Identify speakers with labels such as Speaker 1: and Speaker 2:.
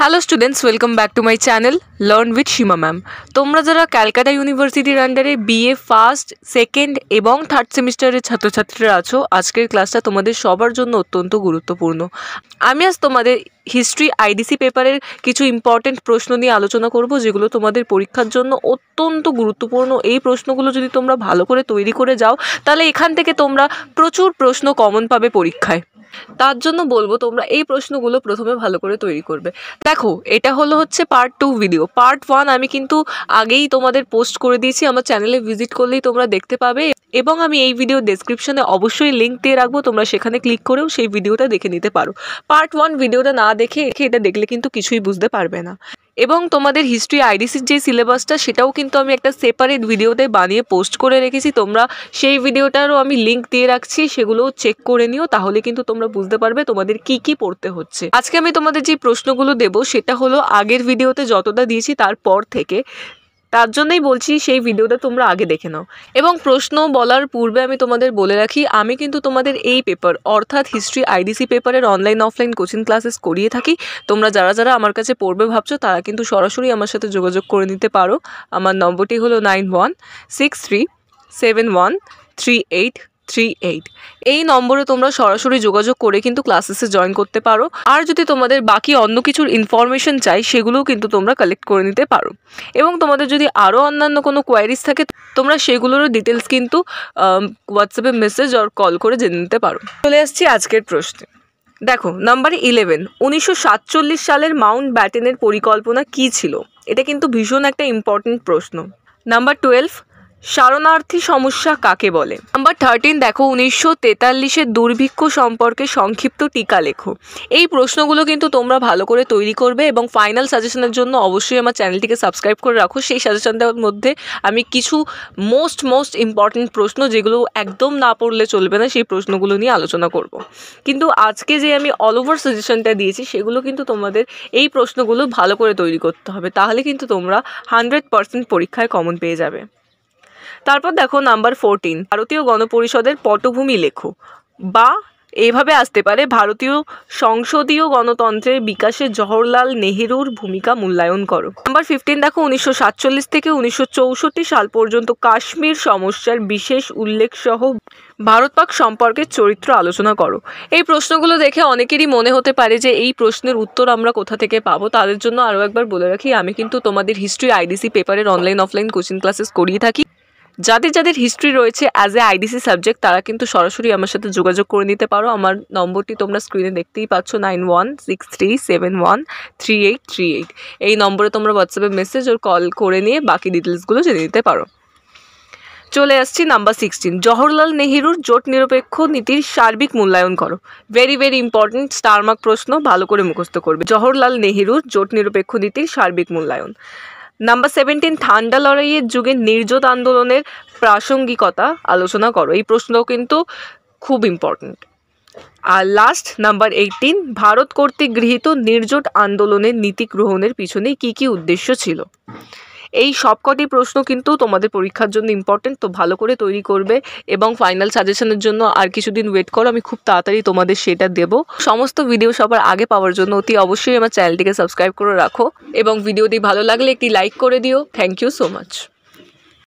Speaker 1: Hello students, welcome back to my channel learn with Seema ma'am. তোমরা যারা ক্যালকাটা ইউনিভার্সিটির আন্ডারে বিএ ফার্স্ট, সেকেন্ড এবং থার্ড সেমিস্টারের ছাত্রছাত্রীরা আছো, আজকের ক্লাসটা তোমাদের সবার জন্য অত্যন্ত গুরুত্বপূর্ণ। আমি আজ তোমাদের হিস্ট্রি আইডিসি পেপারের কিছু ইম্পর্টেন্ট প্রশ্ন নিয়ে আলোচনা করব, যেগুলো তোমাদের পরীক্ষার জন্য অত্যন্ত গুরুত্বপূর্ণ। এই প্রশ্নগুলো যদি তোমরা ভালো করে তৈরি করে যাও, তাহলে এখান থেকে তোমরা প্রচুর প্রশ্ন কমন পাবে পরীক্ষায়। তার জন্য বলবো তোমরা এই প্রশ্নগুলো প্রথমে ভালো করে তৈরি করবে। দেখো, এটা হচ্ছে পার্ট 2 ভিডিও। পার্ট 1 আমি কিন্তু আগেই তোমাদের পোস্ট করে দিয়েছি, আমার চ্যানেলে ভিজিট করলেই তোমরা দেখতে পাবে, এবং আমি এই ভিডিও ডেসক্রিপশনে অবশ্যই লিঙ্ক দিয়ে রাখবো, তোমরা সেখানে ক্লিক করেও সেই ভিডিওটা দেখে নিতে পারো। পার্ট 1 ভিডিওটা না দেখে এটা দেখলে কিন্তু কিছুই বুঝতে পারবে না। এবং তোমাদের হিস্ট্রি আইডিসির যে সিলেবাসটা, সেটাও কিন্তু আমি একটা সেপারেট ভিডিওতে বানিয়ে পোস্ট করে রেখেছি, তোমরা সেই ভিডিওটারও আমি লিঙ্ক দিয়ে রাখছি, সেগুলোও চেক করে নিও, তাহলে কিন্তু তোমরা বুঝতে পারবে তোমাদের কি কি পড়তে হচ্ছে। আজকে আমি তোমাদের যে প্রশ্নগুলো দেবো সেটা হলো আগের ভিডিওতে যতটা দিয়েছি তারপর থেকে, তার জন্যই বলছি সেই ভিডিওটা তোমরা আগে দেখে নাও। এবং প্রশ্ন বলার পূর্বে আমি তোমাদের বলে রাখি, আমি কিন্তু তোমাদের এই পেপার অর্থাৎ হিস্ট্রি আইডিসি পেপারের অনলাইন অফলাইন কোচিং ক্লাসেস করিয়ে থাকি। তোমরা যারা যারা আমার কাছে পড়বে ভাবছো, তারা কিন্তু সরাসরি আমার সাথে যোগাযোগ করে নিতে পারো। আমার নম্বরটি হলো 9163713838। এই নম্বরে তোমরা সরাসরি যোগাযোগ করে কিন্তু ক্লাসেসে জয়েন করতে পারো। আর যদি তোমাদের বাকি অন্য কিছুর ইনফরমেশন চাই, সেগুলোও কিন্তু তোমরা কালেক্ট করে নিতে পারো। এবং তোমাদের যদি আরও অন্যান্য কোনো কোয়ারিজ থাকে, তোমরা সেগুলোরও ডিটেলস কিন্তু হোয়াটসঅ্যাপে মেসেজ আর কল করে জেনে নিতে পারো। চলে আসছি আজকের প্রশ্নে। দেখো, নাম্বার 11, 1947 সালের মাউন্ট ব্যাটেনের পরিকল্পনা কী ছিল? এটা কিন্তু ভীষণ একটা ইম্পর্টেন্ট প্রশ্ন। নাম্বার 12, শরণার্থী সমস্যা কাকে বলে? নাম্বার 13, দেখো, 1943-এর দুর্ভিক্ষ সম্পর্কে সংক্ষিপ্ত টিকা লেখো। এই প্রশ্নগুলো কিন্তু তোমরা ভালো করে তৈরি করবে, এবং ফাইনাল সাজেশনের জন্য অবশ্যই আমার চ্যানেলটিকে সাবস্ক্রাইব করে রাখো। সেই সাজেশনটার মধ্যে আমি কিছু মোস্ট ইম্পর্টেন্ট প্রশ্ন, যেগুলো একদম না পড়লে চলবে না, সেই প্রশ্নগুলো নিয়ে আলোচনা করব। কিন্তু আজকে যে আমি অল ওভার সাজেশনটা দিয়েছি, সেগুলো কিন্তু তোমাদের এই প্রশ্নগুলো ভালো করে তৈরি করতে হবে, তাহলে কিন্তু তোমরা 100% পরীক্ষায় কমন পেয়ে যাবে। তারপর দেখো, নাম্বার 14, ভারতীয় গণপরিষদের পটভূমি লেখো, বা এভাবে আসতে পারে, ভারতীয় সংসদীয় গণতন্ত্রের বিকাশে জওহরলাল নেহেরুর ভূমিকা মূল্যায়ন করো। নাম্বার 15, দেখো, 1947 থেকে 1964 সাল পর্যন্ত কাশ্মীর সমস্যার বিশেষ উল্লেখ সহ ভারত পাক সম্পর্কের চরিত্র আলোচনা করো। এই প্রশ্নগুলো দেখে অনেকেরই মনে হতে পারে যে এই প্রশ্নের উত্তর আমরা কোথা থেকে পাবো। তাদের জন্য আরও একবার বলে রাখি, আমি কিন্তু তোমাদের হিস্ট্রি আইডিসি পেপারের অনলাইন অফলাইন কোচিং ক্লাসেস করিয়ে থাকি। যাদের যাদের হিস্ট্রি রয়েছে অ্যাজ এ আইডিসি সাবজেক্ট, তারা কিন্তু সরাসরি আমার সাথে যোগাযোগ করে নিতে পারো। আমার নম্বরটি তোমরা স্ক্রিনে দেখতেই পাচ্ছ, 9163713838। এই নম্বরে তোমরা হোয়াটসঅ্যাপে মেসেজ ও কল করে নিয়ে বাকি ডিটেলসগুলো জেনে নিতে পারো। চলে আসছি নাম্বার 16, জওহরলাল নেহেরুর জোট নিরপেক্ষ নীতির সার্বিক মূল্যায়ন করো। ভেরি ইম্পর্টেন্ট স্টার মার্ক প্রশ্ন, ভালো করে মুখস্থ করবে। জওহরলাল নেহেরুর জোট নিরপেক্ষ নীতির সার্বিক মূল্যায়ন। নাম্বার 17, ঠান্ডা লড়াইয়ের যুগে নির্জোট আন্দোলনের প্রাসঙ্গিকতা আলোচনা করো। এই প্রশ্নও কিন্তু খুব ইম্পর্টেন্ট। আর লাস্ট, নাম্বার 18, ভারত কর্তৃক গৃহীত নির্জোট আন্দোলনের নীতি গ্রহণের পিছনে কি কি উদ্দেশ্য ছিল? এই সবকটি প্রশ্ন কিন্তু তোমাদের পরীক্ষার জন্য ইম্পর্টেন্ট, তো ভালো করে তৈরি করবে। এবং ফাইনাল সাজেশনের জন্য আর কিছুদিন ওয়েট করো, আমি খুব তাড়াতাড়ি তোমাদের সেটা দেবো। সমস্ত ভিডিও সবার আগে পাওয়ার জন্য অতি অবশ্যই আমার চ্যানেলটিকে সাবস্ক্রাইব করে রাখো, এবং ভিডিওটি ভালো লাগলে একটি লাইক করে দিও। Thank you so much.